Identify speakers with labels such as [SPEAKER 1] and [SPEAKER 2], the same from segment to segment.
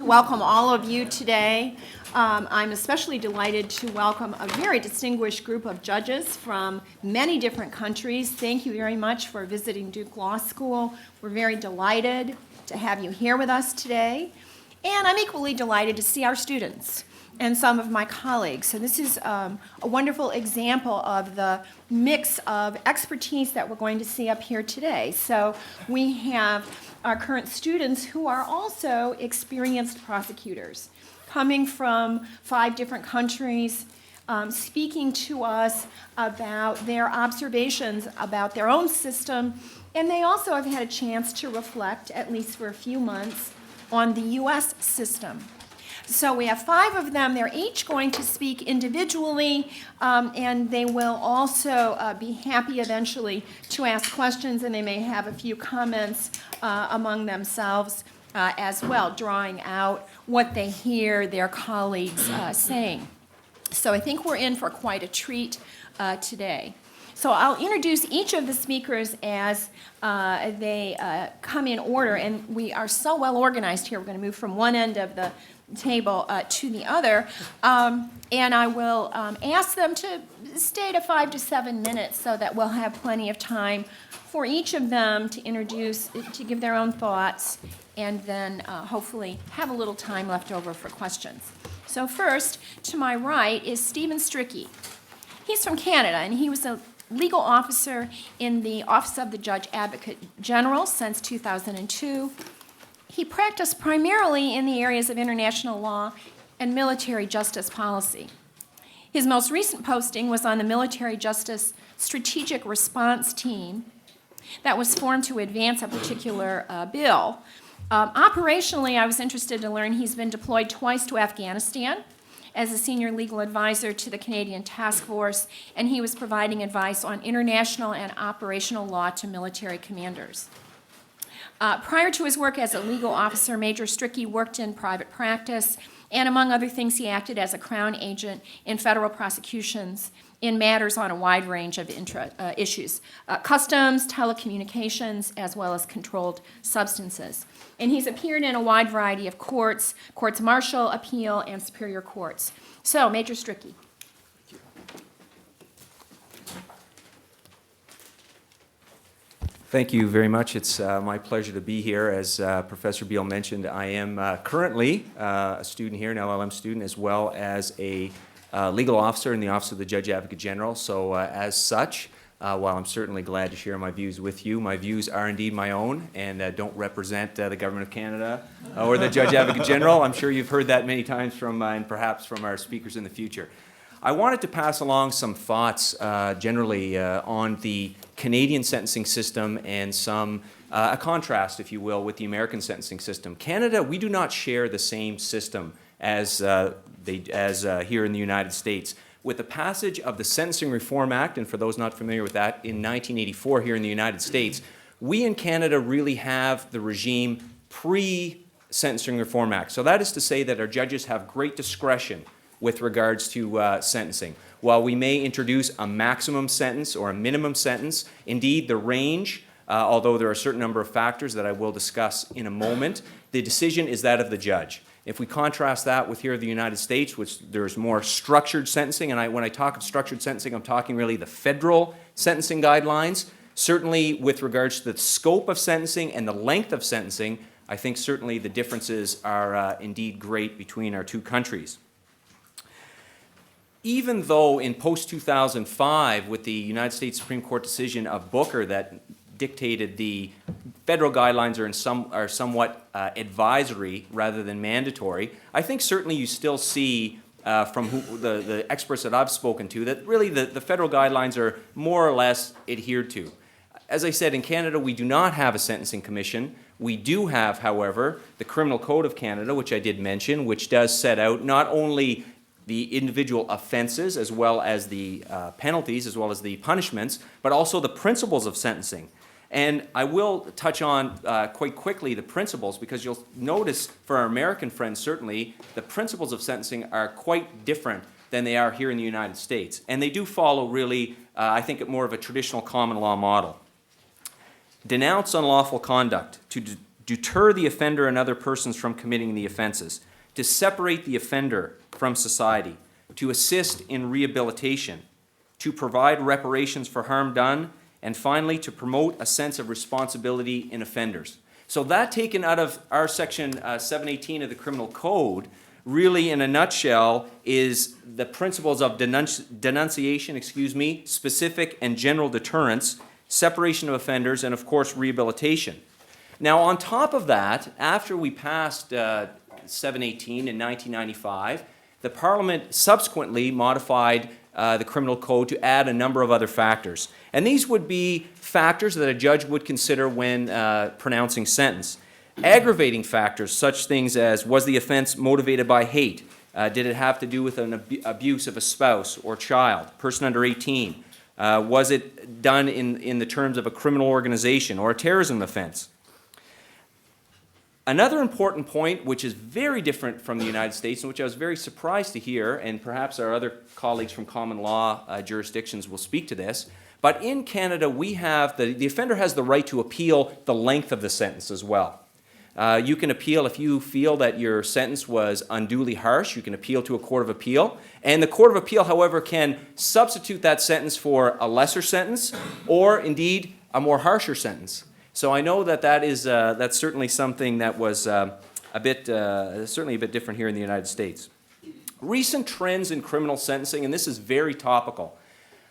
[SPEAKER 1] Welcome all of you today. I'm especially delighted to welcome a very distinguished group of judges from many different countries. Thank you very much for visiting Duke Law School. We're very delighted to have you here with us today. And I'm equally delighted to see our students and some of my colleagues. So this is a wonderful example of the mix of expertise that we're going to see up here today. So we have our current students who are also experienced prosecutors, coming from 5 different countries, speaking to us about their observations about their own system, and they also have had a chance to reflect, at least for a few months, on the U.S. system. So we have 5 of them. They're each going to speak individually, and they will also be happy eventually to ask questions, and they may have a few comments among themselves as well, drawing out what they hear their colleagues saying. So I think we're in for quite a treat today. So I'll introduce each of the speakers as they come in order, and we are so well organized here. We're going to move from one end of the table to the other, and I will ask them to stay to 5 to 7 minutes so that we'll have plenty of time for each of them to introduce, to give their own thoughts, and then hopefully have a little time left over for questions. So first, to my right is Stephen Stricky. He's from Canada, and he was a legal officer in the Office of the Judge Advocate General since 2002. He practiced primarily in the areas of international law and military justice policy. His most recent posting was on the Military Justice Strategic Response Team that was formed to advance a particular bill. Operationally, I was interested to learn he's been deployed twice to Afghanistan as a senior legal advisor to the Canadian Task Force, and he was providing advice on international and operational law to military commanders. Prior to his work as a legal officer, Major Stricky worked in private practice, and among other things, he acted as a Crown agent in federal prosecutions in matters on a wide range of issues, customs, telecommunications, as well as controlled substances. And he's appeared in a wide variety of courts, courts martial, appeal, and superior courts. So, Major Stricky.
[SPEAKER 2] Thank you very much. It's my pleasure to be here. As Professor Beal mentioned, I am currently a student here, an LLM student, as well as a legal officer in the Office of the Judge Advocate General. So as such, while I'm certainly glad to share my views with you, my views are indeed my own and don't represent the Government of Canada or the Judge Advocate General. I'm sure you've heard that many times from and perhaps from our speakers in the future. I wanted to pass along some thoughts generally on the Canadian sentencing system and a contrast, if you will, with the American sentencing system. Canada, we do not share the same system as here in the United States. With the passage of the Sentencing Reform Act, and for those not familiar with that, in 1984 here in the United States, we in Canada really have the regime pre-Sentencing Reform Act. So that is to say that our judges have great discretion with regards to sentencing. While we may introduce a maximum sentence or a minimum sentence, indeed the range, although there are a certain number of factors that I will discuss in a moment, the decision is that of the judge. If we contrast that with here in the United States, which there's more structured sentencing, and when I talk of structured sentencing, I'm talking really the federal sentencing guidelines. Certainly with regards to the scope of sentencing and the length of sentencing, I think certainly the differences are indeed great between our two countries. Even though in post-2005, with the United States Supreme Court decision of Booker that dictated the federal guidelines are somewhat advisory rather than mandatory, I think certainly you still see from the experts that I've spoken to that really the federal guidelines are more or less adhered to. As I said, in Canada, we do not have a sentencing commission. We do have, however, the Criminal Code of Canada, which I did mention, which does set out not only the individual offenses as well as the penalties as well as the punishments, but also the principles of sentencing. And I will touch on quite quickly the principles, because you'll notice for our American friends certainly the principles of sentencing are quite different than they are here in the United States. And they do follow really, I think, more of a traditional common law model. Denounce unlawful conduct. To deter the offender and other persons from committing the offenses, to separate the offender from society, to assist in rehabilitation, to provide reparations for harm done, and finally, to promote a sense of responsibility in offenders. So that, taken out of our section 718 of the Criminal Code, really in a nutshell is the principles of denunciation, specific and general deterrence, separation of offenders, and of course rehabilitation. Now on top of that, after we passed 718 in 1995, the Parliament subsequently modified the Criminal Code to add a number of other factors. And these would be factors that a judge would consider when pronouncing sentence. Aggravating factors, such things as, was the offense motivated by hate? Did it have to do with an abuse of a spouse or child, person under 18? Was it done in the terms of a criminal organization or a terrorism offense? Another important point, which is very different from the United States, and which I was very surprised to hear, and perhaps our other colleagues from common law jurisdictions will speak to this, but in Canada we have, the offender has the right to appeal the length of the sentence as well. You can appeal if you feel that your sentence was unduly harsh. You can appeal to a court of appeal. And the court of appeal, however, can substitute that sentence for a lesser sentence or indeed a more harsher sentence. So I know that that's certainly something that was certainly a bit different here in the United States. Recent trends in criminal sentencing, and this is very topical.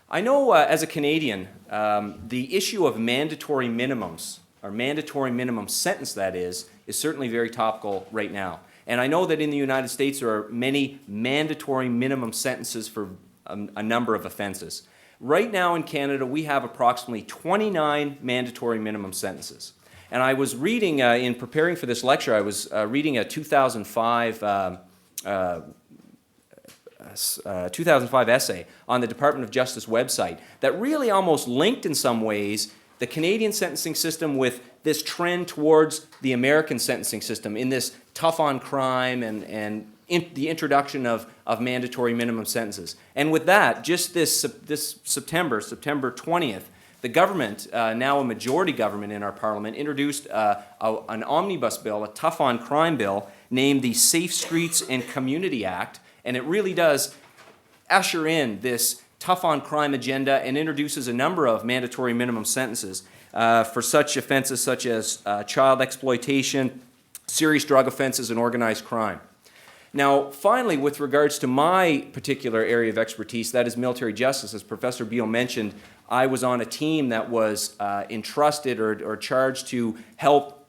[SPEAKER 2] I know as a Canadian, the issue of mandatory minimums, or mandatory minimum sentence that is certainly very topical right now. And I know that in the United States there are many mandatory minimum sentences for a number of offenses. Right now in Canada we have approximately 29 mandatory minimum sentences. And I was reading, in preparing for this lecture, I was reading a 2005 essay on the Department of Justice website that really almost linked in some ways the Canadian sentencing system with this trend towards the American sentencing system in this tough on crime and the introduction of mandatory minimum sentences. And with that, just this September 20th, the government, now a majority government in our parliament, introduced an omnibus bill, a tough on crime bill, named the Safe Streets and Community Act, and it really does usher in this tough on crime agenda and introduces a number of mandatory minimum sentences for such offenses such as child exploitation, serious drug offenses, and organized crime. Now, finally, with regards to my particular area of expertise, that is military justice, as Professor Beale mentioned, I was on a team that was entrusted or charged to help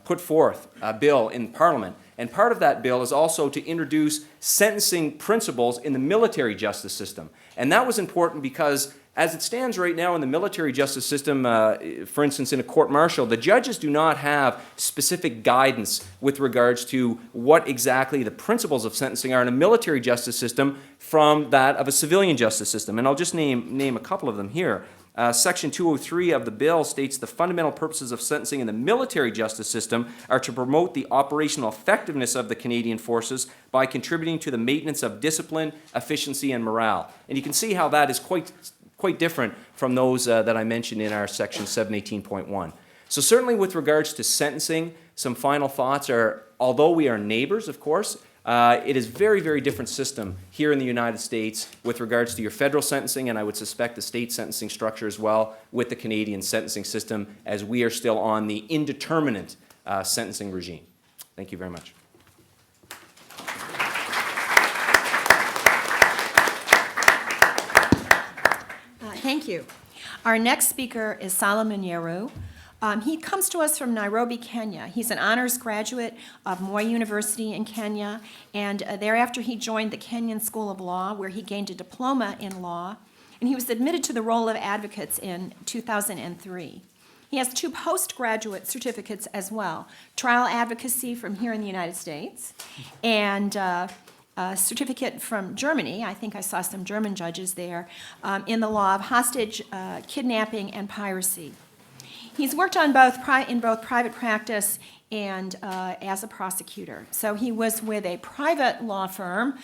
[SPEAKER 2] put forth a bill in Parliament. And part of that bill is also to introduce sentencing principles in the military justice system. And that was important because as it stands right now in the military justice system, for instance, in a court-martial, the judges do not have specific guidance with regards to what exactly the principles of sentencing are in a military justice system from that of a civilian justice system. And I'll just name a couple of them here. Section 203 of the bill states the fundamental purposes of sentencing in the military justice system are to promote the operational effectiveness of the Canadian forces by contributing to the maintenance of discipline, efficiency, and morale. And you can see how that is quite different from those that I mentioned in our section 718.1. So certainly with regards to sentencing, some final thoughts are, although we are neighbors, of course, it is very, very different system here in the United States with regards to your federal sentencing, and I would suspect the state sentencing structure as well with the Canadian sentencing system, as we are still on the indeterminate sentencing regime. Thank you very much.
[SPEAKER 1] Thank you. Our next speaker is Solomon Yeru. He comes to us from Nairobi, Kenya. He's an honors graduate of Moi University in Kenya, and thereafter he joined the Kenyan School of Law, where he gained a diploma in law, and he was admitted to the role of advocates in 2003. He has 2 postgraduate certificates as well, trial advocacy from here in the United States, and a certificate from Germany. I think I saw some German judges there, in the law of hostage kidnapping and piracy. He's worked on in both private practice and as a prosecutor. So he was with a private law firm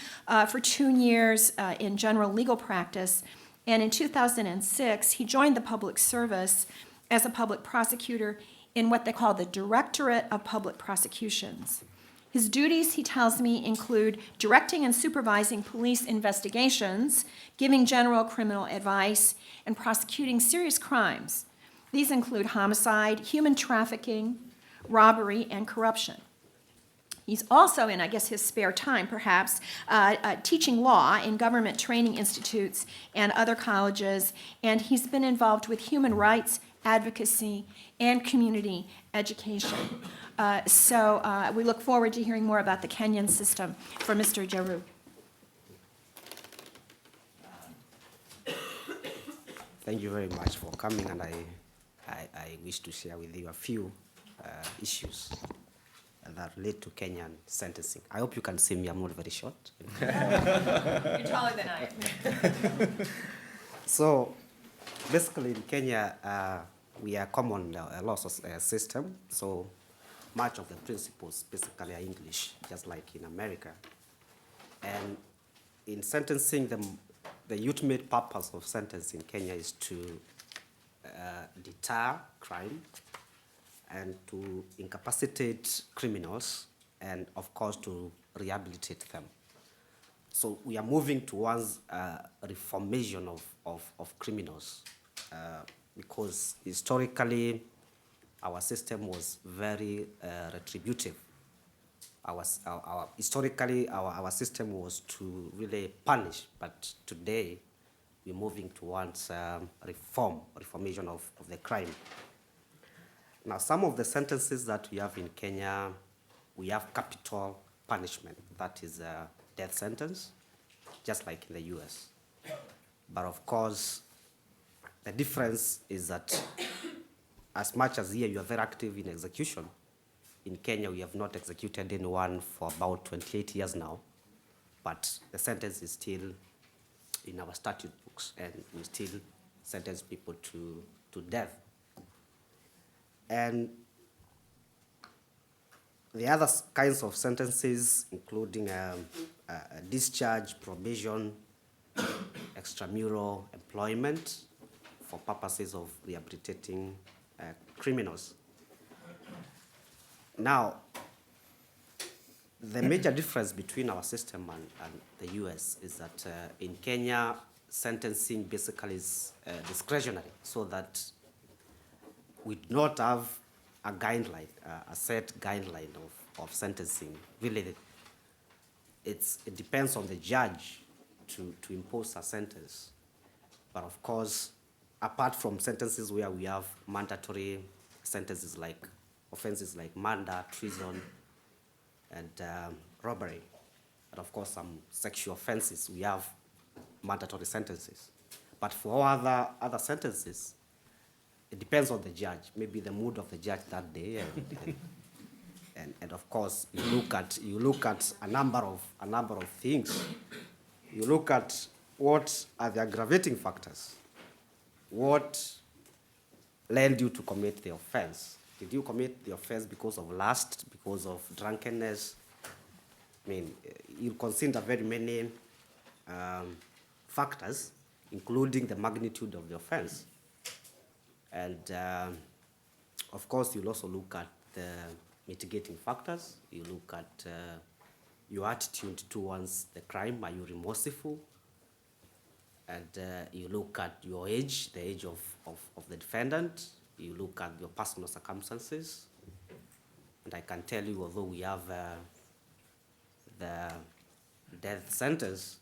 [SPEAKER 1] for 2 years in general legal practice, and in 2006 he joined the public service as a public prosecutor in what they call the Directorate of Public Prosecutions. His duties, he tells me, include directing and supervising police investigations, giving general criminal advice, and prosecuting serious crimes. These include homicide, human trafficking, robbery, and corruption. He's also, in I guess his spare time perhaps, teaching law in government training institutes and other colleges, and he's been involved with human rights, advocacy, and community education. So we look forward to hearing more about the Kenyan system from Mr. Jaru.
[SPEAKER 3] Thank you very much for coming, and I wish to share with you a few issues that relate to Kenyan sentencing. I hope you can see me, I'm not very short.
[SPEAKER 1] You're taller than I am.
[SPEAKER 3] So, basically in Kenya, we are common law system, so much of the principles basically are English, just like in America. And in sentencing, the ultimate purpose of sentencing in Kenya is to deter crime and to incapacitate criminals and, of course, to rehabilitate them. So we are moving towards reformation of criminals because historically our system was very retributive. Historically, our system was to really punish, but today we're moving towards reformation of the crime. Now, some of the sentences that we have in Kenya, we have capital punishment, that is a death sentence, just like in the US. But of course, the difference is that as much as here you are very active in execution, in Kenya we have not executed anyone for about 28 years now, but the sentence is still in our statute books and we still sentence people to death. And the other kinds of sentences, including discharge, probation, extramural employment for purposes of rehabilitating criminals. Now, the major difference between our system and the US is that in Kenya, sentencing basically is discretionary, so that we do not have a guideline, a set guideline of sentencing. Really, it depends on the judge to impose a sentence. But of course, apart from sentences where we have mandatory sentences like offenses like murder, treason, and robbery, and of course some sexual offenses, we have mandatory sentences. But for all other sentences, it depends on the judge, maybe the mood of the judge that day, and of course you look at a number of things. You look at what are the aggravating factors, what led you to commit the offense. Did you commit the offense because of lust, because of drunkenness? I mean, you consider very many factors, including the magnitude of the offense. And of course, you'll also look at the mitigating factors. You look at your attitude towards the crime. Are you remorseful? And you look at your age, the age of the defendant. You look at your personal circumstances. And I can tell you, although we have the death sentence,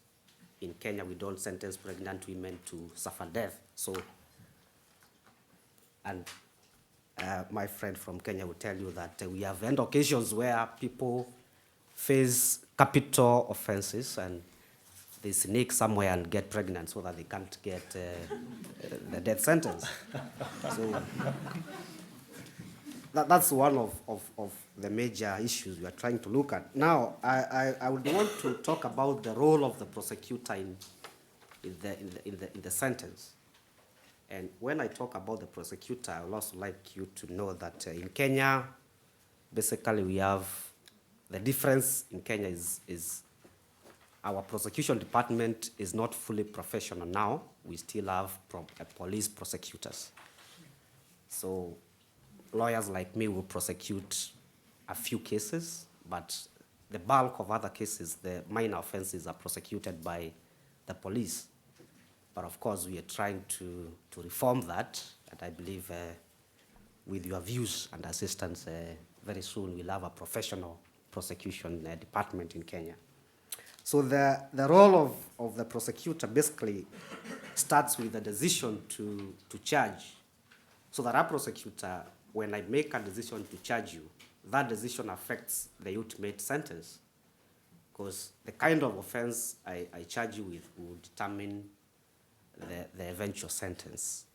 [SPEAKER 3] in Kenya we don't sentence pregnant women to suffer death. So, and my friend from Kenya will tell you that we have had occasions where people face capital offenses and they sneak somewhere and get pregnant so that they can't get the death sentence. So that's one of the major issues we are trying to look at. Now, I would want to talk about the role of the prosecutor in the sentence. And when I talk about the prosecutor, I would also like you to know that in Kenya, basically we have, the difference in Kenya is our prosecution department is not fully professional now. We still have police prosecutors. So lawyers like me will prosecute a few cases, but the bulk of other cases, the minor offenses, are prosecuted by the police. But of course, we are trying to reform that, and I believe with your views and assistance, very soon we'll have a professional prosecution department in Kenya. So the role of the prosecutor basically starts with the decision to charge. So that a prosecutor, when I make a decision to charge you, that decision affects the ultimate sentence, because the kind of offense I charge you with will determine the eventual sentence.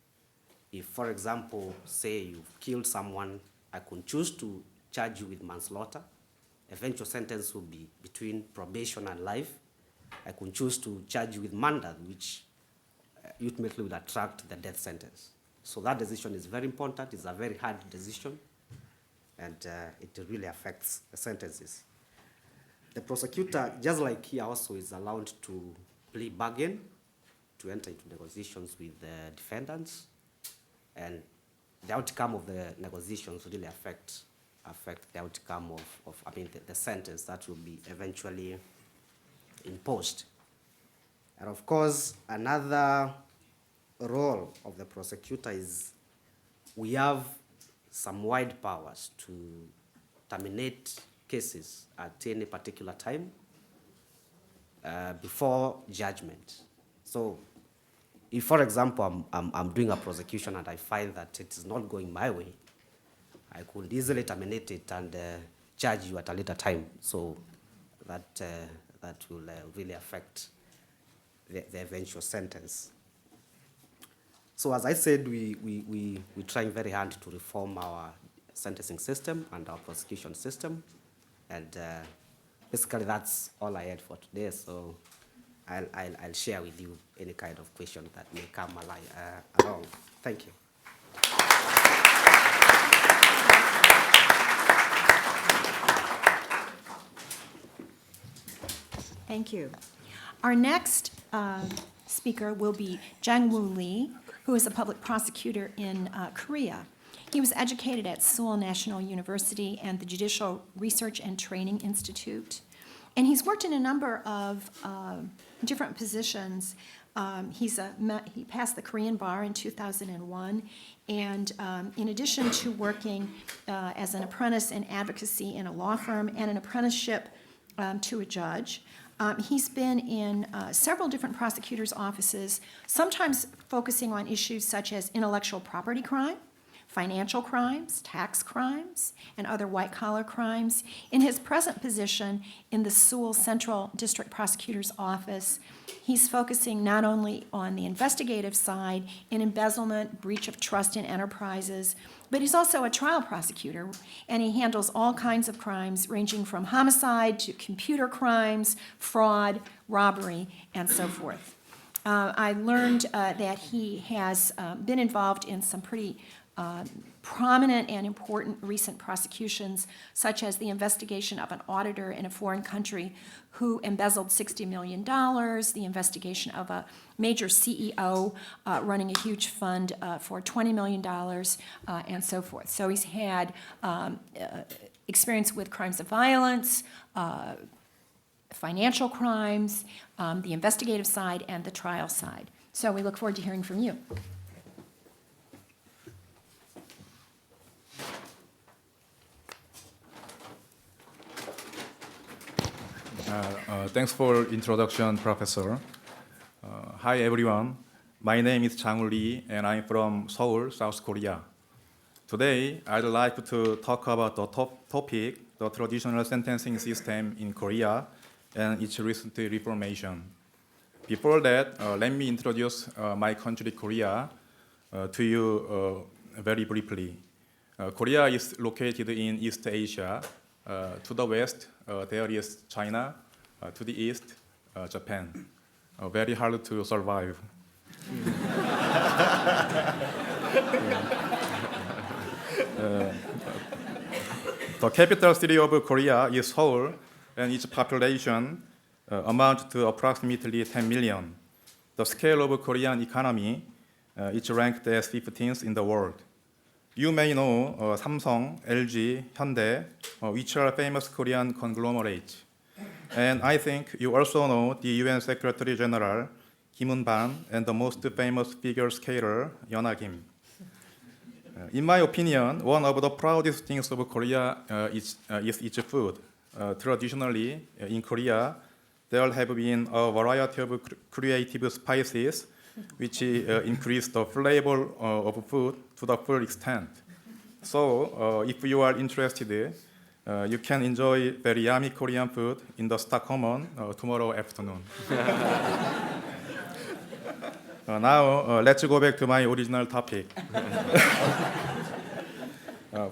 [SPEAKER 3] If, for example, say you've killed someone, I could choose to charge you with manslaughter. Eventual sentence will be between probation and life. I could choose to charge you with murder, which ultimately would attract the death sentence. So that decision is very important. It's a very hard decision, and it really affects the sentences. The prosecutor, just like here also, is allowed to plea bargain, to enter into negotiations with the defendants, and the outcome of the negotiations really affect the outcome of the sentence that will be eventually imposed. And of course, another role of the prosecutor is we have some wide powers to terminate cases at any particular time before judgment. So if, for example, I'm doing a prosecution and I find that it is not going my way, I could easily terminate it and charge you at a later time. So that will really affect the eventual sentence. So as I said, we're trying very hard to reform our sentencing system and our prosecution system. And basically that's all I had for today. So I'll share with you any kind of question that may come along. Thank you.
[SPEAKER 1] Thank you. Our next speaker will be Jang-Woo Lee, who is a public prosecutor in Korea. He was educated at Seoul National University and the Judicial Research and Training Institute. And he's worked in a number of different positions. He passed the Korean bar in 2001. And in addition to working as an apprentice in advocacy in a law firm and an apprenticeship to a judge, he's been in several different prosecutors' offices, sometimes focusing on issues such as intellectual property crime, financial crimes, tax crimes, and other white-collar crimes. In his present position in the Seoul Central District Prosecutor's Office, he's focusing not only on the investigative side in embezzlement, breach of trust in enterprises, but he's also a trial prosecutor, and he handles all kinds of crimes ranging from homicide to computer crimes, fraud, robbery, and so forth. I learned that he has been involved in some pretty prominent and important recent prosecutions, such as the investigation of an auditor in a foreign country who embezzled $60 million, the investigation of a major CEO running a huge fund for $20 million, and so forth. So he's had experience with crimes of violence, financial crimes, the investigative side, and the trial side. So we look forward to hearing from you.
[SPEAKER 4] Thanks for introduction, Professor. Hi, everyone. My name is Jang-Woo Lee, and I'm from Seoul, South Korea. Today, I'd like to talk about the topic, the traditional sentencing system in Korea and its recent reformation. Before that, let me introduce my country, Korea, to you very briefly. Korea is located in East Asia. To the west, there is China. To the east, Japan. Very hard to survive. The capital city of Korea is Seoul, and its population amounts to approximately 10 million. The scale of Korean economy is ranked as 15th in the world. You may know Samsung, LG, Hyundai, which are famous Korean conglomerates. And I think you also know the UN Secretary General, Kim Un-ban, and the most famous figure skater, Yeona Kim. In my opinion, one of the proudest things of Korea is its food. Traditionally, in Korea, there have been a variety of creative spices which increase the flavor of food to the full extent. So, if you are interested, you can enjoy very yummy Korean food in the Stockholm tomorrow afternoon. Now, let's go back to my original topic.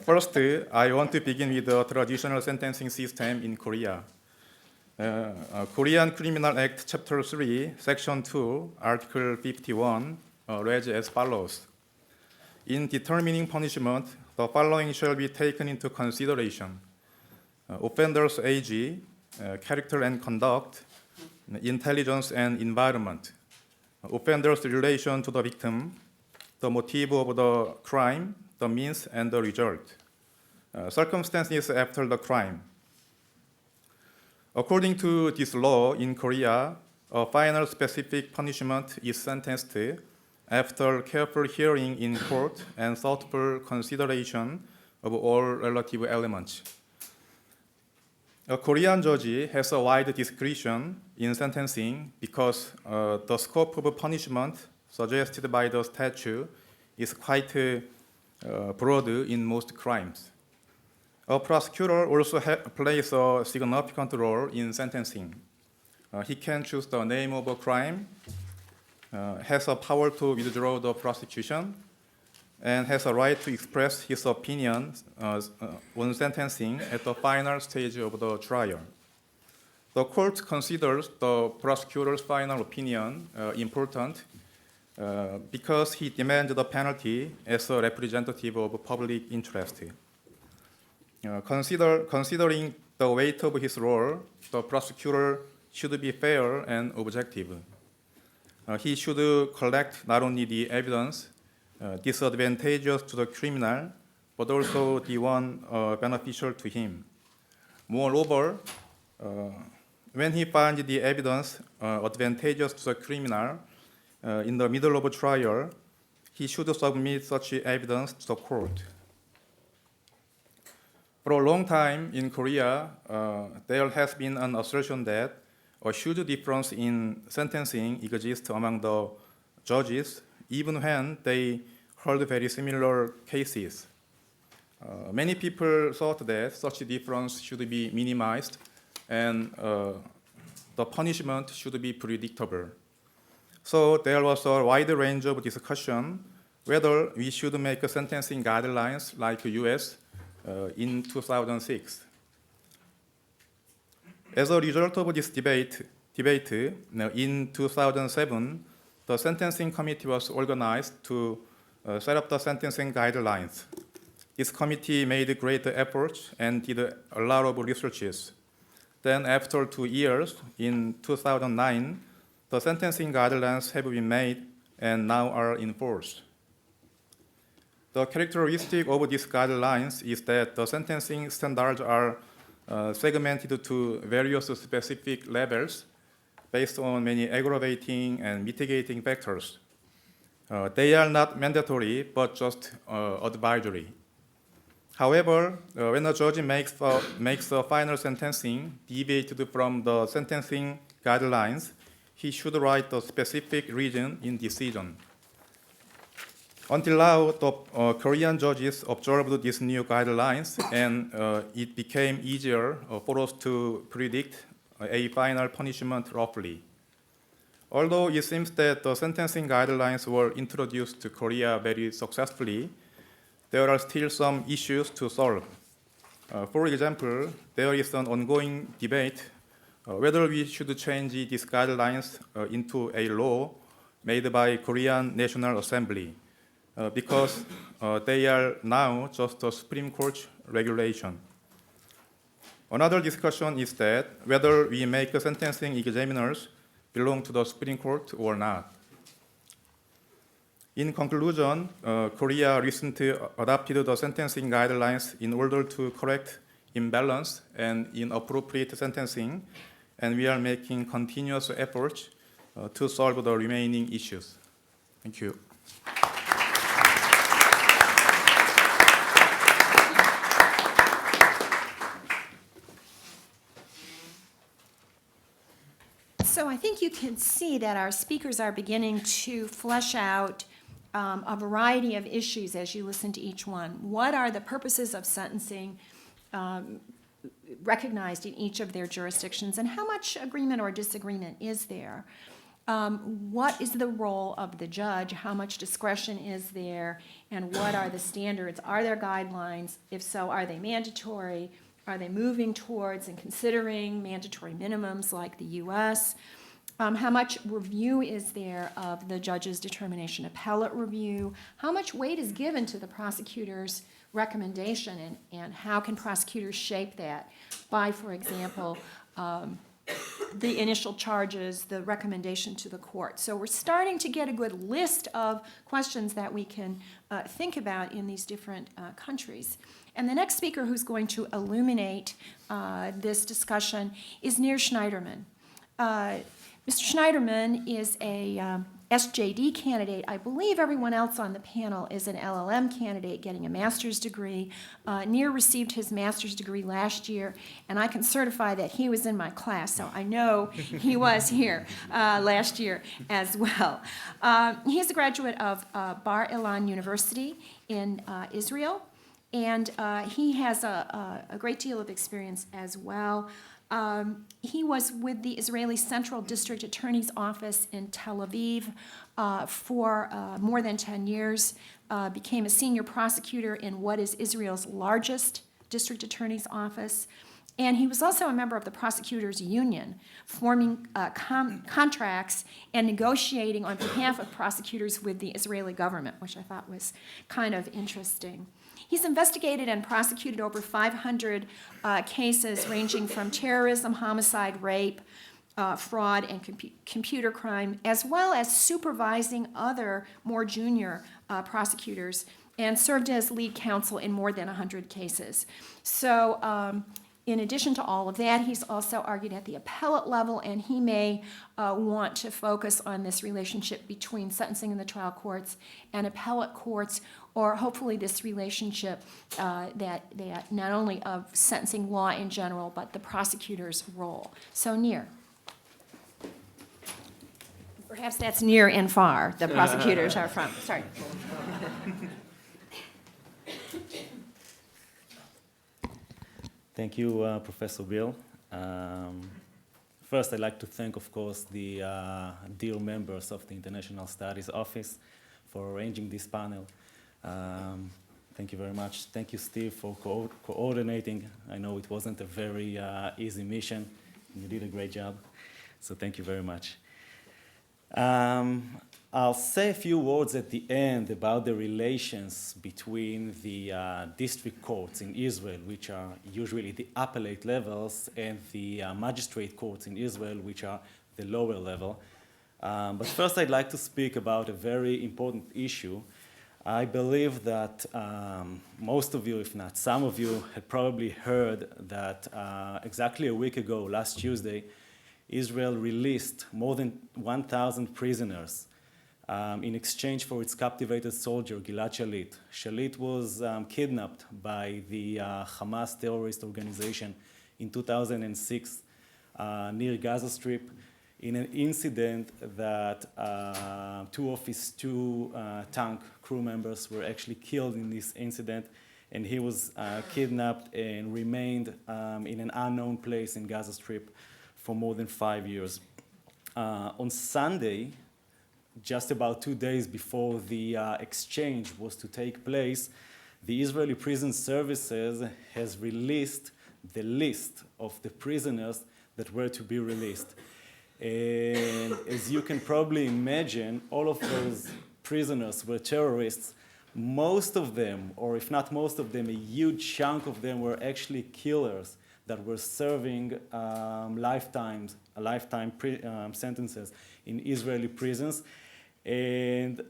[SPEAKER 4] First, I want to begin with the traditional sentencing system in Korea. Korean Criminal Act Chapter 3, Section 2, Article 51 reads as follows. In determining punishment, the following shall be taken into consideration. Offender's age, character and conduct, intelligence and environment, offender's relation to the victim, the motive of the crime, the means and the result, circumstances after the crime. According to this law in Korea, a final specific punishment is sentenced after careful hearing in court and thoughtful consideration of all relative elements. A Korean judge has a wide discretion in sentencing because the scope of punishment suggested by the statute is quite broad in most crimes. A prosecutor also plays a significant role in sentencing. He can choose the name of a crime, has a power to withdraw the prosecution, and has a right to express his opinion on sentencing at the final stage of the trial. The court considers the prosecutor's final opinion important because he demands the penalty as a representative of public interest. Considering the weight of his role, the prosecutor should be fair and objective. He should collect not only the evidence disadvantageous to the criminal, but also the one beneficial to him. Moreover, when he finds the evidence advantageous to the criminal in the middle of a trial, he should submit such evidence to the court. For a long time in Korea, there has been an assertion that a huge difference in sentencing exists among the judges, even when they heard very similar cases. Many people thought that such a difference should be minimized and the punishment should be predictable. So there was a wide range of discussion whether we should make sentencing guidelines like US in 2006. As a result of this debate, in 2007, the sentencing committee was organized to set up the sentencing guidelines. This committee made great efforts and did a lot of researches. Then after 2 years, in 2009, the sentencing guidelines have been made and now are in force. The characteristic of these guidelines is that the sentencing standards are segmented to various specific levels based on many aggravating and mitigating factors. They are not mandatory, but just advisory. However, when a judge makes a final sentencing deviated from the sentencing guidelines, he should write the specific reason in decision. Until now, the Korean judges observed these new guidelines, and it became easier for us to predict a final punishment roughly. Although it seems that the sentencing guidelines were introduced to Korea very successfully, there are still some issues to solve. For example, there is an ongoing debate whether we should change these guidelines into a law made by Korean National Assembly because they are now just a Supreme Court regulation. Another discussion is that whether we make sentencing examiners belong to the Supreme Court or not. In conclusion, Korea recently adopted the sentencing guidelines in order to correct imbalance and inappropriate sentencing, and we are making continuous efforts to solve the remaining issues. Thank you.
[SPEAKER 1] So I think you can see that our speakers are beginning to flesh out a variety of issues as you listen to each one. What are the purposes of sentencing recognized in each of their jurisdictions, and how much agreement or disagreement is there? What is the role of the judge? How much discretion is there? And what are the standards? Are there guidelines? If so, are they mandatory? Are they moving towards and considering mandatory minimums like the U.S.? How much review is there of the judge's determination? Appellate review? How much weight is given to the prosecutor's recommendation, and how can prosecutors shape that by, for example, the initial charges, the recommendation to the court? So we're starting to get a good list of questions that we can think about in these different countries. And the next speaker who's going to illuminate this discussion is Nir Schneiderman. Mr. Schneiderman is a SJD candidate. I believe everyone else on the panel is an LLM candidate getting a master's degree. Nir received his master's degree last year, and I can certify that he was in my class, so I know he was here last year as well. He's a graduate of Bar Ilan University in Israel, and he has a great deal of experience as well. He was with the Israeli Central District Attorney's Office in Tel Aviv for more than 10 years, became a senior prosecutor in what is Israel's largest district attorney's office, and he was also a member of the prosecutors' union, forming contracts and negotiating on behalf of prosecutors with the Israeli government, which I thought was kind of interesting. He's investigated and prosecuted over 500 cases ranging from terrorism, homicide, rape, fraud, and computer crime, as well as supervising other more junior prosecutors, and served as lead counsel in more than 100 cases. So in addition to all of that, he's also argued at the appellate level, and he may want to focus on this relationship between sentencing in the trial courts and appellate courts, or hopefully this relationship that not only of sentencing law in general, but the prosecutor's role. So Nir. Perhaps that's near and far, the prosecutors are from. Sorry.
[SPEAKER 5] Thank you, Professor Bill. First, I'd like to thank, of course, the dear members of the International Studies Office for arranging this panel. Thank you very much. Thank you, Steve, for coordinating. I know it wasn't a very easy mission. You did a great job, so thank you very much. I'll say a few words at the end about the relations between the district courts in Israel, which are usually the appellate levels, and the magistrate courts in Israel, which are the lower level. But first, I'd like to speak about a very important issue. I believe that most of you, if not some of you, had probably heard that exactly a week ago, last Tuesday, Israel released more than 1,000 prisoners in exchange for its captivated soldier, Gilad Shalit. Shalit was kidnapped by the Hamas terrorist organization in 2006 near Gaza Strip in an incident that two of his tank crew members were actually killed in this incident, and he was kidnapped and remained in an unknown place in Gaza Strip for more than 5 years. On Sunday, just about 2 days before the exchange was to take place, the Israeli Prison Services has released the list of the prisoners that were to be released. And as you can probably imagine, all of those prisoners were terrorists. Most of them, or if not most of them, a huge chunk of them were actually killers that were serving lifetime sentences in Israeli prisons. and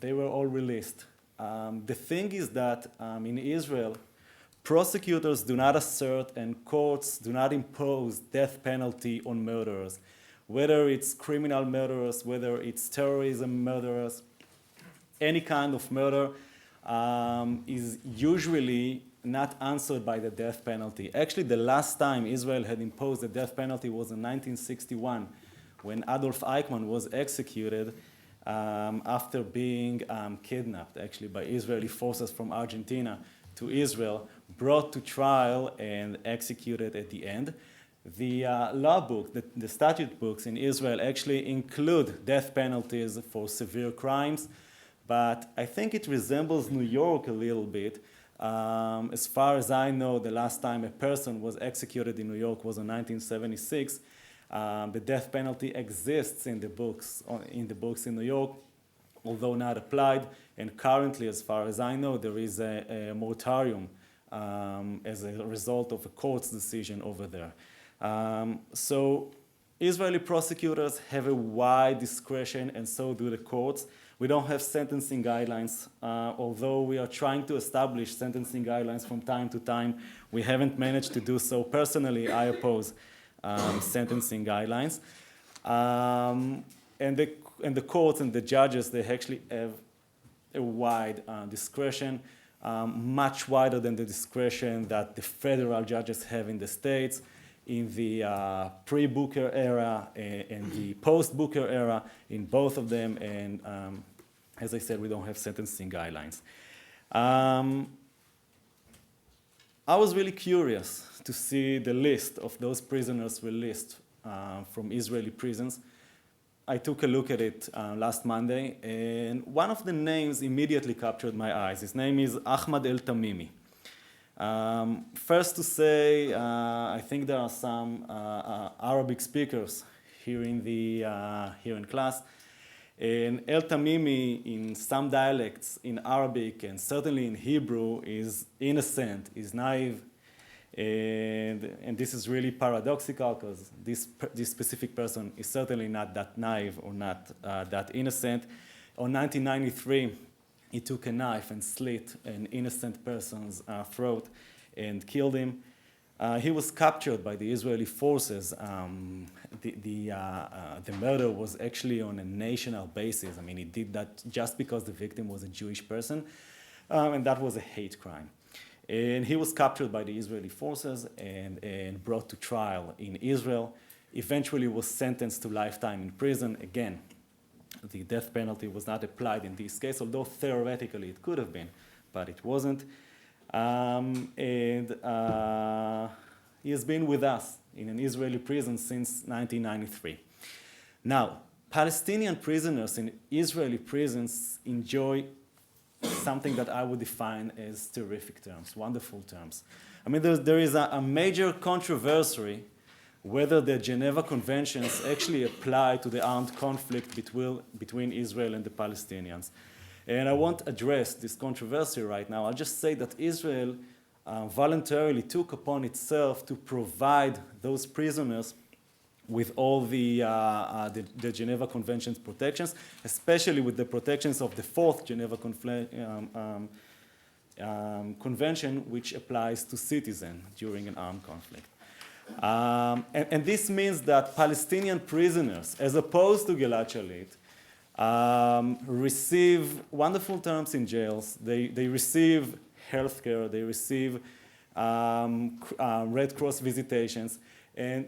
[SPEAKER 5] they were all released. The thing is that in Israel, prosecutors do not assert and courts do not impose death penalty on murderers, whether it's criminal murderers, whether it's terrorism murderers. Any kind of murder is usually not answered by the death penalty. Actually, the last time Israel had imposed the death penalty was in 1961, when Adolf Eichmann was executed after being kidnapped, actually, by Israeli forces from Argentina to Israel, brought to trial and executed at the end. The law book, the statute books in Israel actually include death penalties for severe crimes, but I think it resembles New York a little bit. As far as I know, the last time a person was executed in New York was in 1976. The death penalty exists in the books in New York, although not applied. And currently, as far as I know, there is a moratorium as a result of a court's decision over there. So Israeli prosecutors have a wide discretion, and so do the courts. We don't have sentencing guidelines, although we are trying to establish sentencing guidelines from time to time. We haven't managed to do so. Personally, I oppose sentencing guidelines. And the courts and the judges, they actually have a wide discretion, much wider than the discretion that the federal judges have in the states, in the pre-Booker era and the post-Booker era, in both of them. And as I said, we don't have sentencing guidelines. I was really curious to see the list of those prisoners released from Israeli prisons. I took a look at it last Monday, and one of the names immediately captured my eyes. His name is Ahmad El-Tamimi. First to say, I think there are some Arabic speakers here in class. And El-Tamimi, in some dialects in Arabic and certainly in Hebrew, is innocent, is naive. And this is really paradoxical because this specific person is certainly not that naive or not that innocent. On 1993, he took a knife and slit an innocent person's throat and killed him. He was captured by the Israeli forces. The murder was actually on a national basis. I mean, he did that just because the victim was a Jewish person, and that was a hate crime. And he was captured by the Israeli forces and brought to trial in Israel. Eventually was sentenced to lifetime in prison. Again, the death penalty was not applied in this case, although theoretically it could have been, but it wasn't. He has been with us in an Israeli prison since 1993. Now, Palestinian prisoners in Israeli prisons enjoy something that I would define as terrific terms, wonderful terms. I mean, there is a major controversy whether the Geneva Conventions actually apply to the armed conflict between Israel and the Palestinians. And I won't address this controversy right now. I'll just say that Israel voluntarily took upon itself to provide those prisoners with all the Geneva Convention's protections, especially with the protections of the fourth Geneva Convention, which applies to citizens during an armed conflict. And this means that Palestinian prisoners, as opposed to Gilad Shalit, receive wonderful terms in jails. They receive health care, they receive Red Cross visitations, and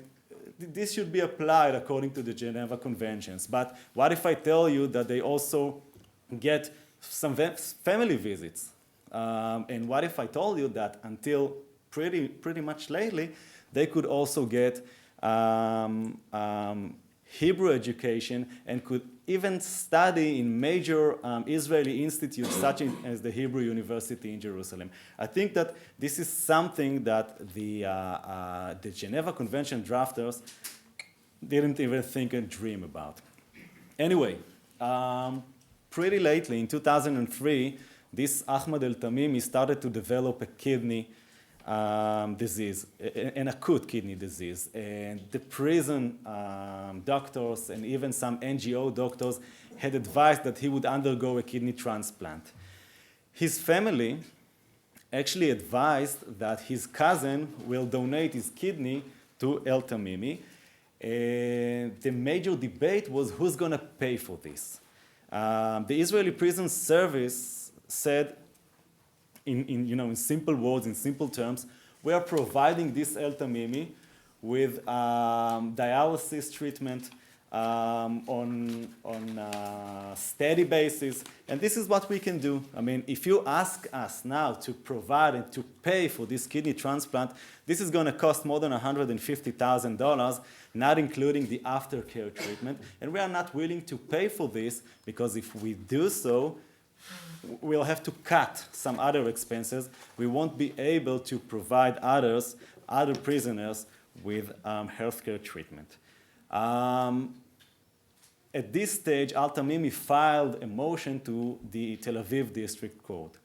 [SPEAKER 5] this should be applied according to the Geneva Conventions. But what if I tell you that they also get some family visits? And what if I told you that until pretty much lately, they could also get Hebrew education and could even study in major Israeli institutes such as the Hebrew University in Jerusalem. I think that this is something that the Geneva Convention drafters didn't even think and dream about. Anyway, pretty lately, in 2003, this Ahmad El-Tamimi started to develop a kidney disease, an acute kidney disease. And the prison doctors and even some NGO doctors had advised that he would undergo a kidney transplant. His family actually advised that his cousin will donate his kidney to El Tamimi. And the major debate was who's going to pay for this. The Israeli Prison Service said, in simple words, in simple terms, we are providing this El Tamimi with dialysis treatment on a steady basis, and this is what we can do. I mean, if you ask us now to provide and to pay for this kidney transplant, this is going to cost more than $150,000, not including the aftercare treatment, and we are not willing to pay for this because if we do so, we'll have to cut some other expenses. We won't be able to provide other prisoners with healthcare treatment. At this stage, Al Tamimi filed a motion to the Tel Aviv District Court.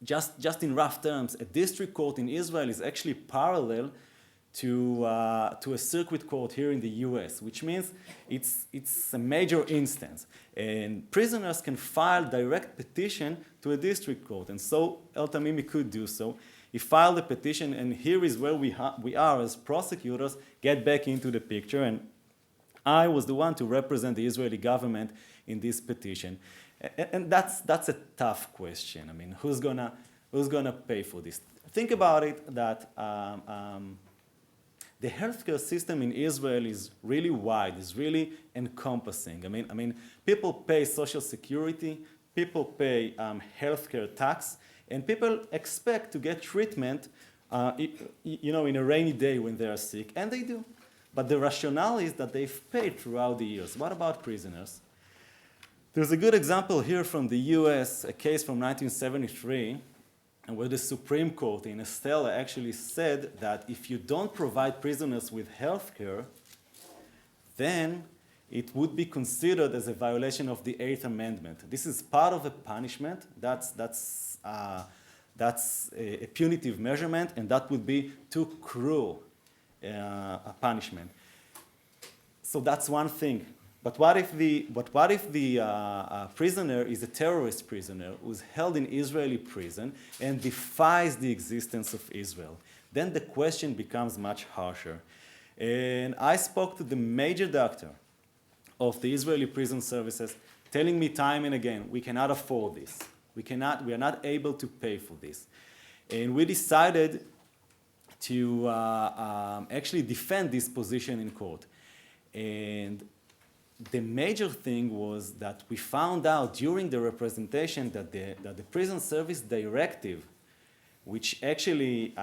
[SPEAKER 5] Just in rough terms, a district court in Israel is actually parallel to a circuit court here in the US, which means it's a major instance. And prisoners can file direct petition to a district court, and so El Tamimi could do so. He filed a petition, and here is where we are as prosecutors get back into the picture, and I was the one to represent the Israeli government in this petition. And that's a tough question. I mean, who's gonna pay for this? Think about it that the healthcare system in Israel is really wide, is really encompassing. I mean, people pay Social Security, people pay healthcare tax, and people expect to get treatment, in a rainy day when they are sick, and they do. But the rationale is that they've paid throughout the years. What about prisoners? There's a good example here from the US, a case from 1973, where the Supreme Court in Estella actually said that if you don't provide prisoners with health care, then it would be considered as a violation of the 8th Amendment. This is part of a punishment. That's a punitive measurement, and that would be too cruel a punishment. So that's one thing. But what if the prisoner is a terrorist prisoner who's held in Israeli prison and defies the existence of Israel? Then the question becomes much harsher. And I spoke to the major doctor of the Israeli prison services, telling me time and again, we cannot afford this. We are not able to pay for this. And we decided to actually defend this position in court. And the major thing was that we found out during the representation that the prison service directive, which actually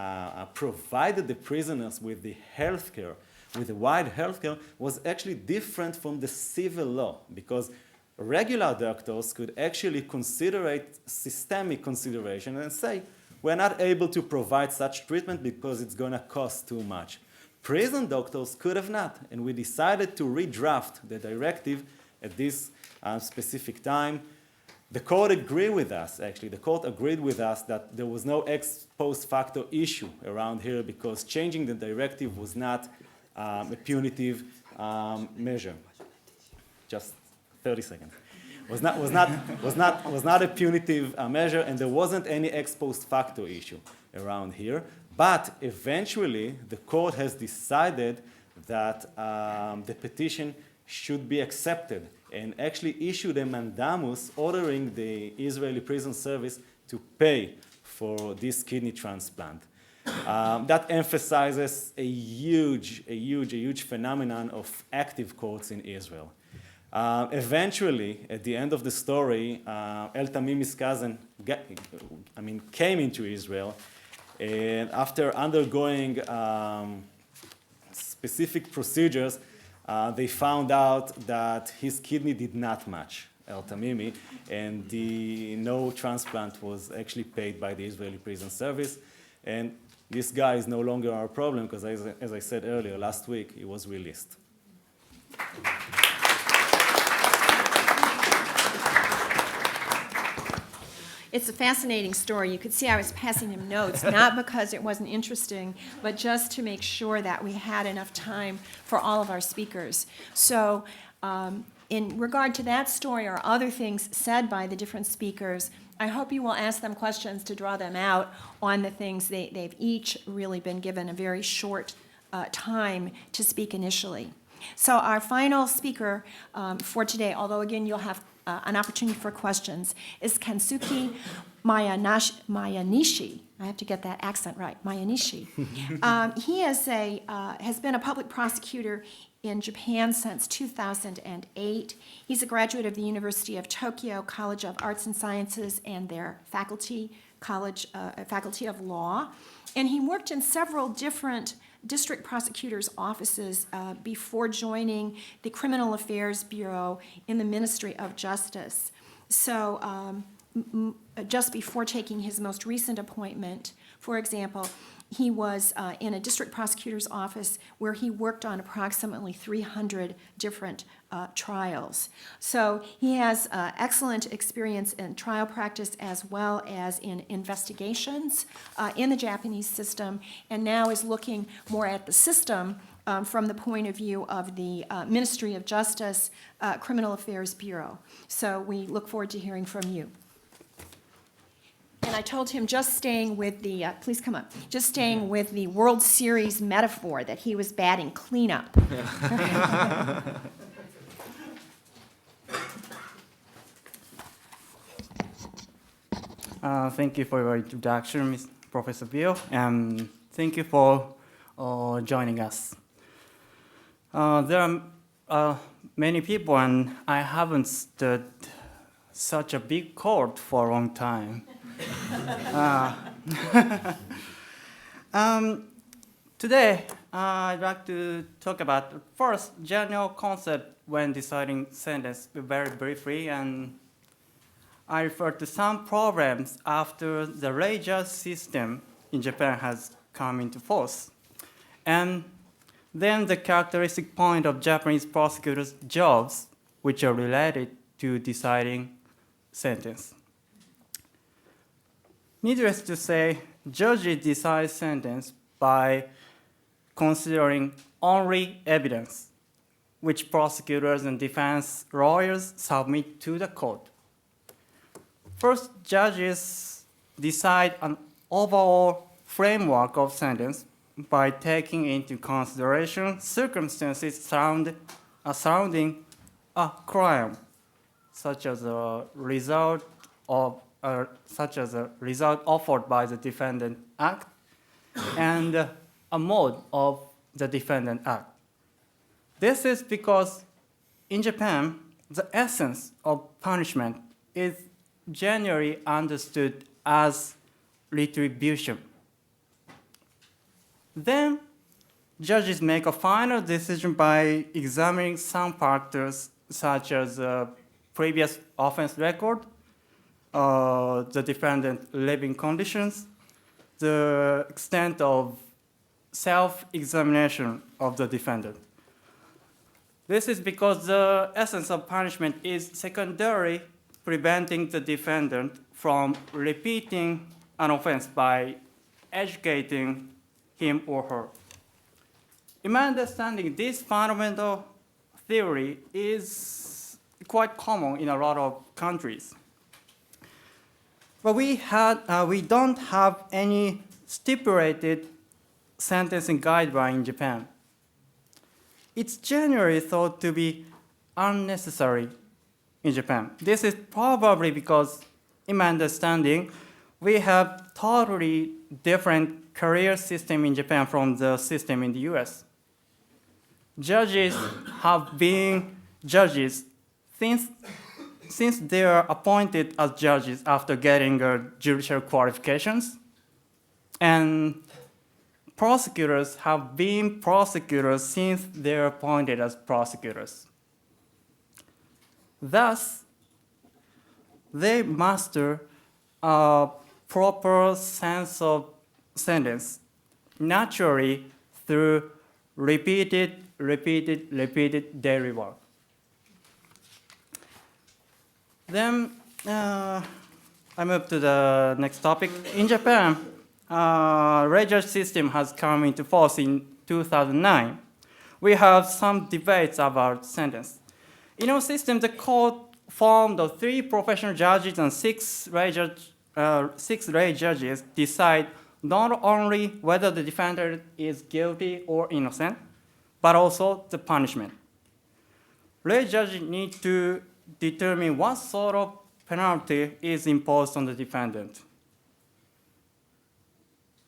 [SPEAKER 5] provided the prisoners with the health care, with the wide health care, was actually different from the civil law, because regular doctors could actually consider it systemic consideration and say, we're not able to provide such treatment because it's going to cost too much. Prison doctors could have not, and we decided to redraft the directive at this specific time. The court agreed with us, actually. The court agreed with us that there was no ex post facto issue around here because changing the directive was not a punitive measure. Just 30 seconds. Was not a punitive measure, and there wasn't any ex post facto issue around here. But eventually, the court has decided that the petition should be accepted and actually issued a mandamus ordering the Israeli prison service to pay for this kidney transplant. That emphasizes a huge phenomenon of active courts in Israel. Eventually, at the end of the story, El Tamimi's cousin came into Israel, and after undergoing specific procedures, they found out that his kidney did not match El Tamimi, and no transplant was actually paid by the Israeli prison service. And this guy is no longer our problem because, as I said earlier, last week he was released.
[SPEAKER 1] It's a fascinating story. You could see I was passing him notes, not because it wasn't interesting, but just to make sure that we had enough time for all of our speakers. So in regard to that story or other things said by the different speakers, I hope you will ask them questions to draw them out on the things they've each really been given a very short time to speak initially. So our final speaker for today, although again you'll have an opportunity for questions, is Kensuke Mayanishi. I have to get that accent right, Mayanishi. He is has been a public prosecutor in Japan since 2008. He's a graduate of the University of Tokyo College of Arts and Sciences and their faculty of law. And he worked in several different district prosecutors' offices before joining the Criminal Affairs Bureau in the Ministry of Justice. So just before taking his most recent appointment, for example, he was in a district prosecutor's office where he worked on approximately 300 different trials. So he has excellent experience in trial practice as well as in investigations in the Japanese system, and now is looking more at the system from the point of view of the Ministry of Justice Criminal Affairs Bureau. So we look forward to hearing from you. And I told him just staying with the, please come up, just staying with the World Series metaphor that he was batting cleanup.
[SPEAKER 6] Thank you for your introduction, Professor Bill, and thank you for joining us. There are many people, and I haven't stood such a big court for a long time. Today, I'd like to talk about the first general concept when deciding sentence very briefly, and I refer to some problems after the lay judge system in Japan has come into force, and then the characteristic point of Japanese prosecutors' jobs, which are related to deciding sentence. Needless to say, judges decide sentence by considering only evidence, which prosecutors and defense lawyers submit to the court. First, judges decide an overall framework of sentence by taking into consideration circumstances surrounding a crime, such as a result offered by the defendant act, and a mode of the defendant act. This is because in Japan, the essence of punishment is generally understood as retribution. Then, judges make a final decision by examining some factors such as previous offense record, the defendant's living conditions, the extent of self-examination of the defendant. This is because the essence of punishment is secondarily preventing the defendant from repeating an offense by educating him or her. In my understanding, this fundamental theory is quite common in a lot of countries. But we don't have any stipulated sentencing guideline in Japan. It's generally thought to be unnecessary in Japan. This is probably because, in my understanding, we have totally different career system in Japan from the system in the US. Judges have been judges since they are appointed as judges after getting judicial qualifications, and prosecutors have been prosecutors since they are appointed as prosecutors. Thus, they master a proper sense of sentence naturally through repeated daily work. Then, I move to the next topic. In Japan, re-judge system has come into force in 2009. We have some debates about sentence. In our system, the court formed of 3 professional judges and 6 lay judges decide not only whether the defendant is guilty or innocent, but also the punishment. Lay judges need to determine what sort of penalty is imposed on the defendant.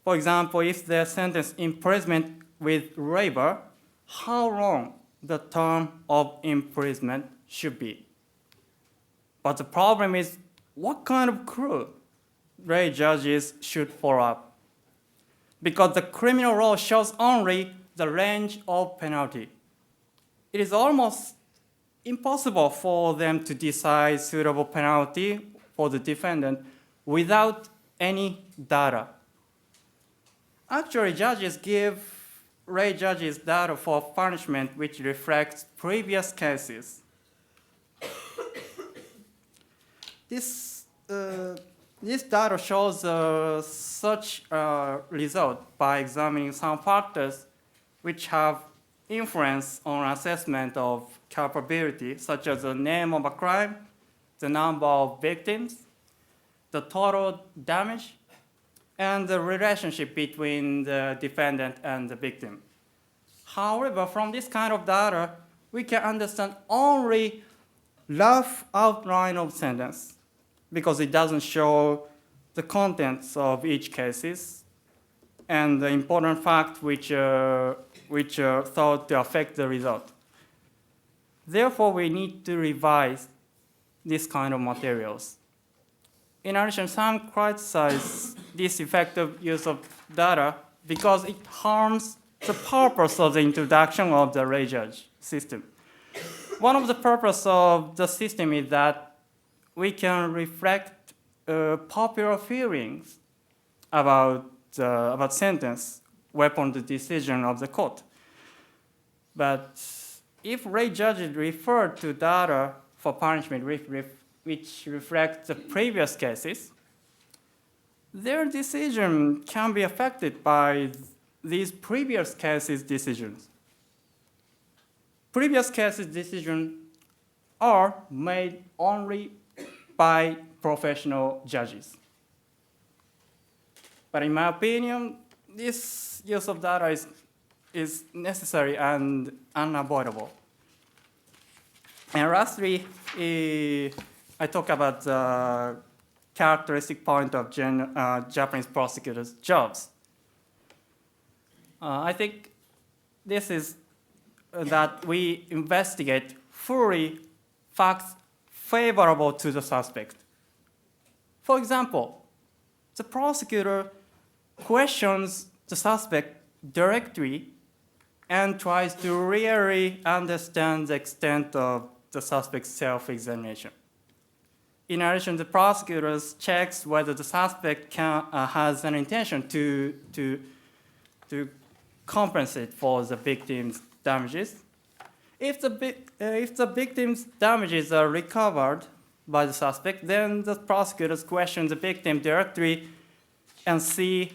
[SPEAKER 6] For example, if the sentence imprisonment with labor, how long the term of imprisonment should be. But the problem is what kind of rule lay judges should follow up. Because the criminal law shows only the range of penalty. It is almost impossible for them to decide suitable penalty for the defendant without any data. Actually, judges give lay judges data for punishment which reflects previous cases. This data shows such result by examining some factors which have influence on assessment of culpability, such as the name of a crime, the number of victims, the total damage, and the relationship between the defendant and the victim. However, from this kind of data, we can understand only rough outline of sentence because it doesn't show the contents of each cases and the important fact which thought to affect the result. Therefore, we need to revise this kind of materials. In addition, some criticize this effective use of data because it harms the purpose of the introduction of the lay judge system. One of the purposes of the system is that we can reflect popular feelings about sentence upon the decision of the court. But if lay judges refer to data for punishment which reflect the previous cases, their decision can be affected by these previous cases' decisions. Previous cases' decisions are made only by professional judges. But in my opinion, this use of data is necessary and unavoidable. And lastly, I talk about the characteristic point of Japanese prosecutors' jobs. I think this is that we investigate fully facts favorable to the suspect. For example, the prosecutor questions the suspect directly and tries to really understand the extent of the suspect's self-examination. In addition, the prosecutor checks whether the suspect has an intention to compensate for the victim's damages. If the victim's damages are recovered by the suspect, then the prosecutors question the victim directly and see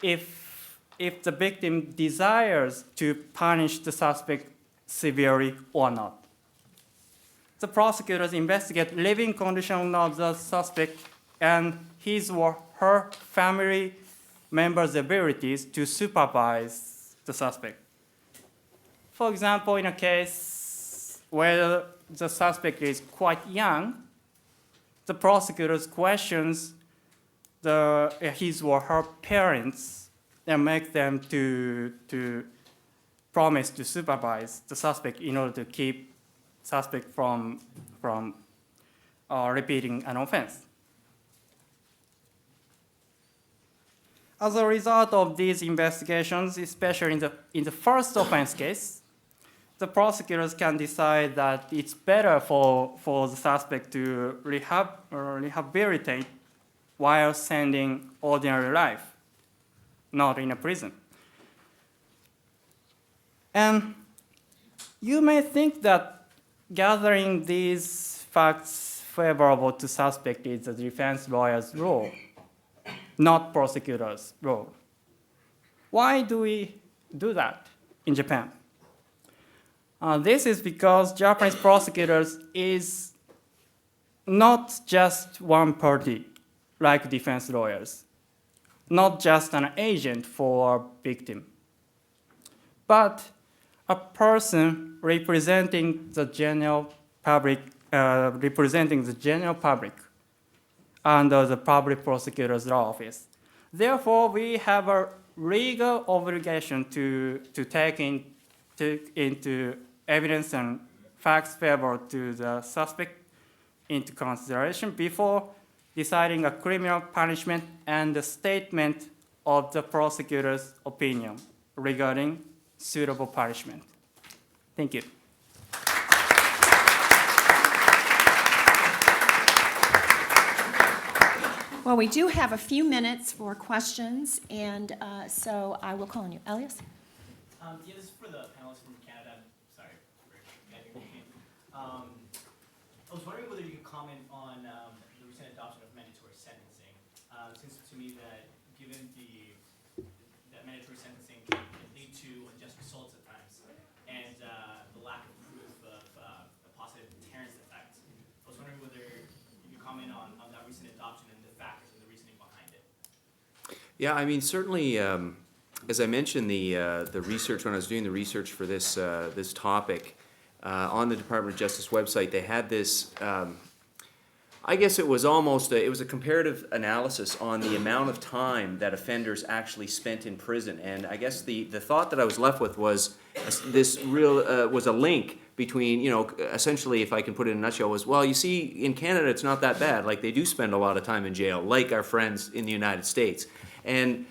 [SPEAKER 6] if the victim desires to punish the suspect severely or not. The prosecutors investigate living conditions of the suspect and his or her family members' abilities to supervise the suspect. For example, in a case where the suspect is quite young, the prosecutors questions his or her parents and make them to promise to supervise the suspect in order to keep suspect from repeating an offense. As a result of these investigations, especially in the first offense case, the prosecutors can decide that it's better for the suspect to rehabilitate while sending ordinary life, not in a prison. And you may think that gathering these facts favorable to suspect is the defense lawyer's role, not prosecutor's role. Why do we do that in Japan? This is because Japanese prosecutors is not just one party like defense lawyers, not just an agent for a victim, but a person representing the general public, under the public prosecutor's office. Therefore, we have a legal obligation to take into evidence and facts favorable to the suspect into consideration before deciding a criminal punishment and the statement of the prosecutor's opinion regarding suitable punishment. Thank you.
[SPEAKER 1] Well, we do have a few minutes for questions, and so I will call on you. Elias?
[SPEAKER 7] Yeah, this is for the panelists from Canada. Sorry, I was wondering whether you could comment on the recent adoption of mandatory sentencing. It seems to me that given that mandatory sentencing can lead to unjust results at times, and the lack of proof of a positive deterrence effect, I was wondering whether you could comment on that recent adoption and the factors and the reasoning behind it.
[SPEAKER 2] Yeah, I mean, certainly, as I mentioned, the research, when I was doing the research for this, this topic, on the Department of Justice website, they had this, I guess it was almost, it was a comparative analysis on the amount of time that offenders actually spent in prison. And I guess the thought that I was left with was this real, was a link between, you know, essentially, if I can put it in a nutshell, was, well, you see, in Canada, it's not that bad. Like, they do spend a lot of time in jail, like our friends in the United States. And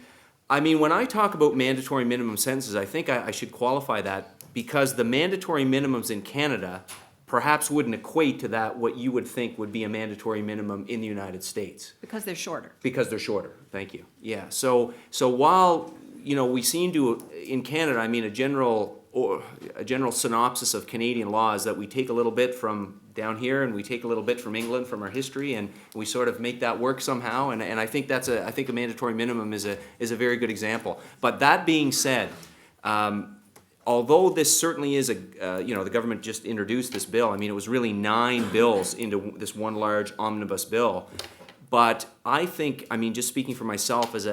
[SPEAKER 2] I mean, when I talk about mandatory minimum sentences, I think I should qualify that because the mandatory minimums in Canada perhaps wouldn't equate to that what you would think would be a mandatory minimum in the United States.
[SPEAKER 1] Because they're shorter.
[SPEAKER 2] Because they're shorter, thank you. Yeah, so while, you know, we seem to, in Canada, I mean, a general synopsis of Canadian law is that we take a little bit from down here and we take a little bit from England, from our history, and we sort of make that work somehow. And I think I think a mandatory minimum is a very good example. But that being said, although this certainly is you know, the government just introduced this bill. I mean, it was really 9 bills into this one large omnibus bill. But I think, I mean, just speaking for myself as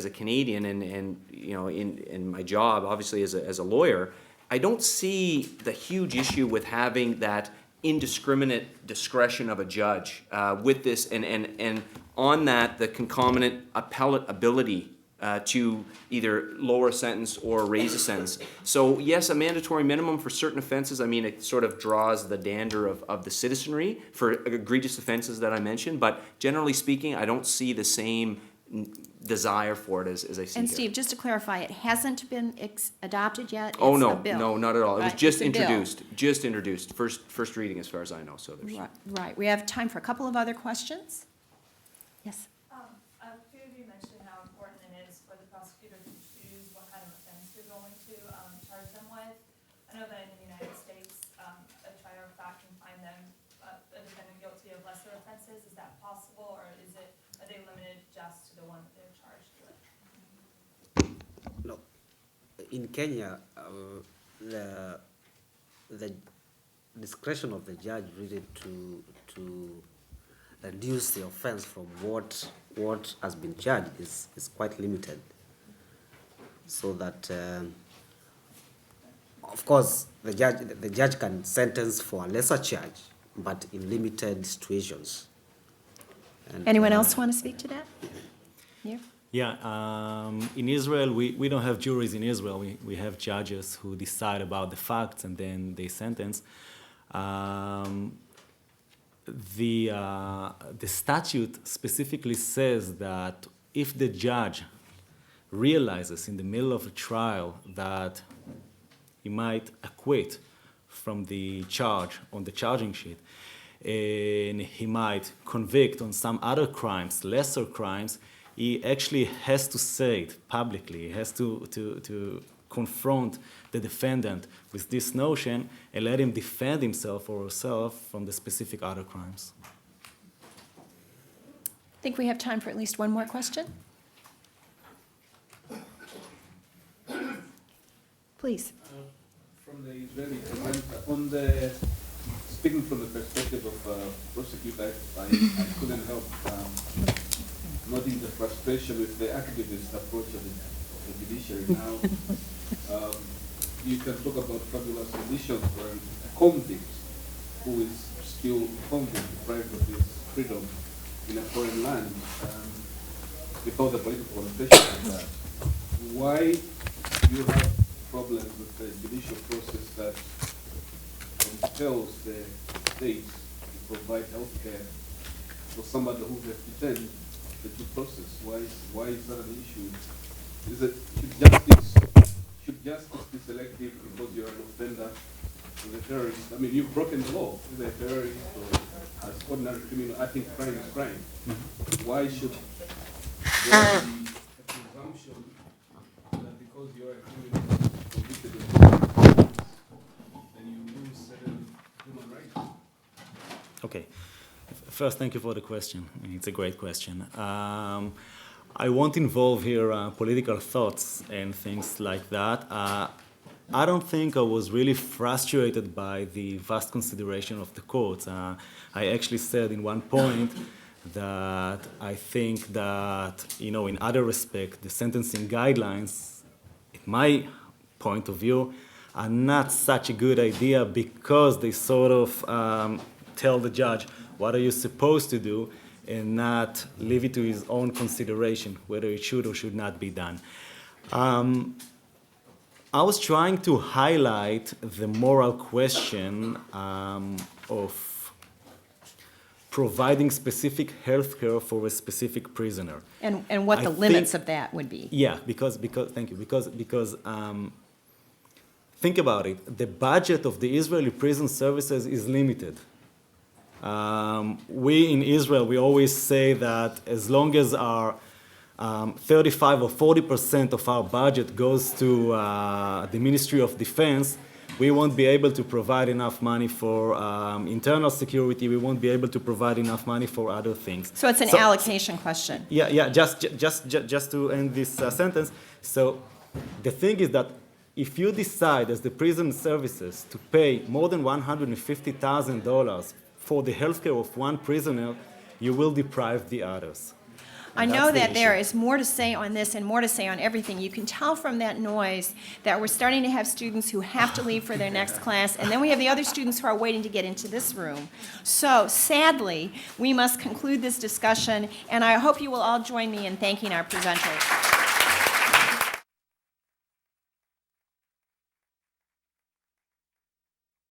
[SPEAKER 2] a Canadian and you know, in my job, obviously as a lawyer, I don't see the huge issue with having that indiscriminate discretion of a judge with this, and on that, the concomitant appellate ability to either lower a sentence or raise a sentence. So yes, a mandatory minimum for certain offenses. I mean, it sort of draws the dander of the citizenry for egregious offenses that I mentioned, but generally speaking, I don't see the same desire for it as I see
[SPEAKER 1] And
[SPEAKER 2] here.
[SPEAKER 1] Steve, just to clarify, it hasn't been adopted yet?
[SPEAKER 2] Oh,
[SPEAKER 1] It's
[SPEAKER 2] no,
[SPEAKER 1] a bill.
[SPEAKER 2] no, not at all. It was
[SPEAKER 1] Right,
[SPEAKER 2] just
[SPEAKER 1] it's a bill.
[SPEAKER 2] introduced, first reading as far as I know, so there's.
[SPEAKER 1] Right, we have time for a couple of other questions. Yes?
[SPEAKER 8] A few of you mentioned how important it is for the prosecutor to choose what kind of offense you're going to charge them with. I know that in the United States, a trier of fact can find them, a defendant guilty of lesser offenses. Is that possible, or are they limited just to the one that they're charged with?
[SPEAKER 3] No, in Kenya, the discretion of the judge really to reduce the offense from what has been charged is quite limited. So that, of course, the judge can sentence for a lesser charge, but in limited situations. And,
[SPEAKER 1] Anyone else want to speak to that? You?
[SPEAKER 5] Yeah, in Israel, we don't have juries in Israel. We have judges who decide about the facts and then they sentence. The statute specifically says that if the judge realizes in the middle of a trial that he might acquit from the charge on the charging sheet, and he might convict on some other crimes, lesser crimes, he actually has to say it publicly. He has to confront the defendant with this notion and let him defend himself or herself from the specific other crimes.
[SPEAKER 1] I think we have time for at least one more question. Please.
[SPEAKER 9] From the Israeli on the speaking from the perspective of prosecutor, I couldn't help noting the frustration with the activist approach of the judiciary now. You can talk about fabulous conditions for a convict who is still convict, deprived of his freedom in a foreign land, without the political connotation of that. Why do you have problems with the judicial process that compels the states to provide health care for somebody who has detained the due process? Why is that an issue? Should justice be selective because you're an offender as a terrorist? I mean, you've broken the law as a terrorist or as ordinary criminal. I think crime is crime. Why should there be a presumption that because you're a criminal convicted of crimes, then you lose certain human rights?
[SPEAKER 5] Okay. First, thank you for the question. It's a great question. I won't involve here political thoughts and things like that. I don't think I was really frustrated by the vast consideration of the courts. I actually said in one point that I think that, in other respects, the sentencing guidelines, in my point of view, are not such a good idea because they sort of tell the judge what are you supposed to do and not leave it to his own consideration whether it should or should not be done. I was trying to highlight the moral question of providing specific health care for a specific prisoner.
[SPEAKER 1] And what the limits of that would be.
[SPEAKER 5] Yeah, because thank you, because think about it. The budget of the Israeli prison services is limited. We in Israel, we always say that as long as our 35 or 40% of our budget goes to the Ministry of Defense, we won't be able to provide enough money for internal security. We won't be able to provide enough money for other things.
[SPEAKER 1] So it's an allocation question.
[SPEAKER 5] Yeah. Just to end this sentence. So the thing is that if you decide as the prison services to pay more than $150,000 for the healthcare of one prisoner, you will deprive the others.
[SPEAKER 1] I
[SPEAKER 5] And
[SPEAKER 1] know
[SPEAKER 5] that's the
[SPEAKER 1] that there
[SPEAKER 5] issue.
[SPEAKER 1] is more to say on this and more to say on everything. You can tell from that noise that we're starting to have students who have to leave for their next class, and then we have the other students who are waiting to get into this room. So sadly, we must conclude this discussion, and I hope you will all join me in thanking our presenters.